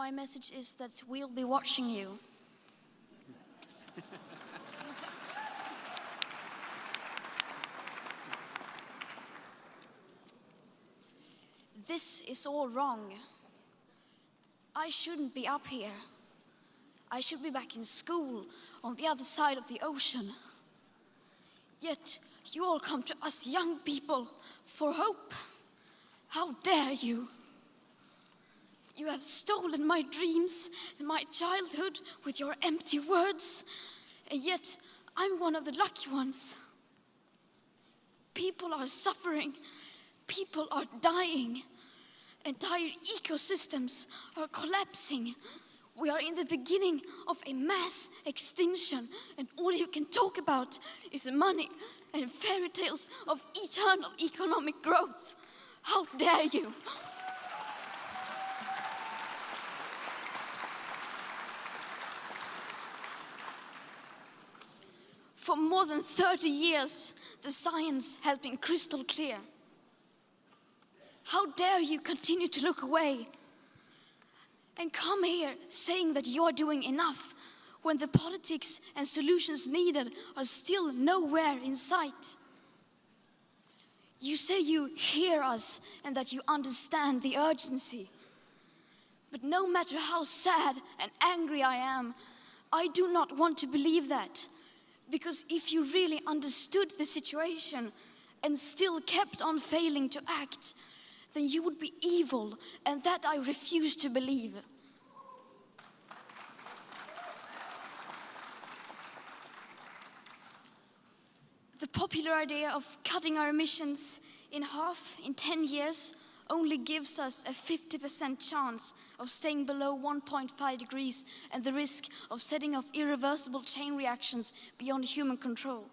My message is that we'll be watching you. This is all wrong. I shouldn't be up here. I should be back in school on the other side of the ocean. Yet you all come to us young people for hope. How dare you? You have stolen my dreams and my childhood with your empty words, and yet I'm one of the lucky ones. People are suffering. People are dying. Entire ecosystems are collapsing. We are in the beginning of a mass extinction, and all you can talk about is money and fairy tales of eternal economic growth. How dare you? For more than 30 years, the science has been crystal clear. How dare you continue to look away and come here saying that you're doing enough when the politics and solutions needed are still nowhere in sight? You say you hear us and that you understand the urgency. But no matter how sad and angry I am, I do not want to believe that. Because if you really understood the situation and still kept on failing to act, then you would be evil, and that I refuse to believe. The popular idea of cutting our emissions in half in 10 years only gives us a 50% chance of staying below 1.5 degrees and the risk of setting off irreversible chain reactions beyond human control.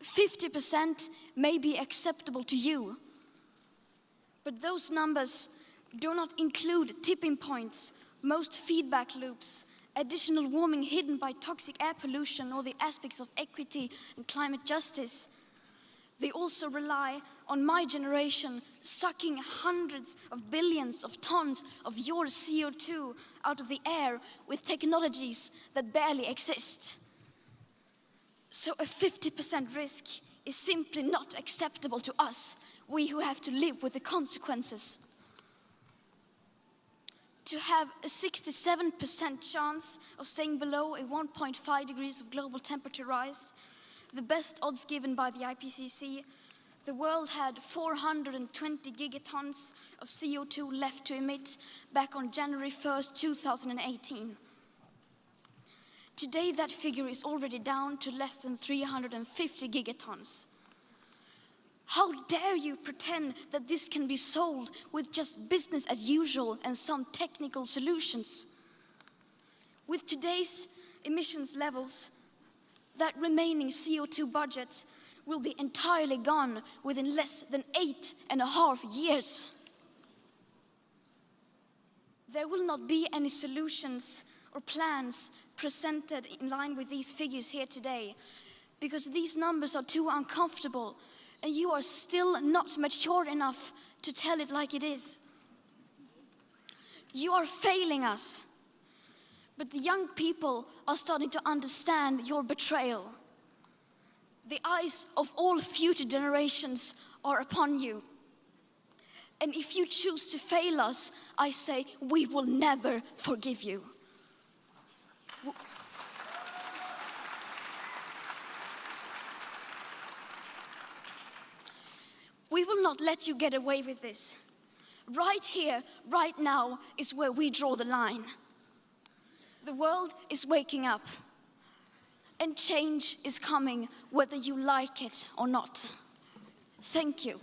50% may be acceptable to you, but those numbers do not include tipping points, most feedback loops, additional warming hidden by toxic air pollution, or the aspects of equity and climate justice. They also rely on my generation sucking hundreds of billions of tons of your CO2 out of the air with technologies that barely exist. So a 50% risk is simply not acceptable to us, we who have to live with the consequences. To have a 67% chance of staying below a 1.5 degrees of global temperature rise, the best odds given by the IPCC, the world had 420 gigatons of CO2 left to emit back on January 1st, 2018. Today, that figure is already down to less than 350 gigatons. How dare you pretend that this can be solved with just business as usual and some technical solutions? With today's emissions levels, that remaining CO2 budget will be entirely gone within less than 8.5 years. There will not be any solutions or plans presented in line with these figures here today, because these numbers are too uncomfortable and you are still not mature enough to tell it like it is. You are failing us, but the young people are starting to understand your betrayal. The eyes of all future generations are upon you. And if you choose to fail us, I say we will never forgive you. We will not let you get away with this. Right here, right now, is where we draw the line. The world is waking up, and change is coming whether you like it or not. Thank you.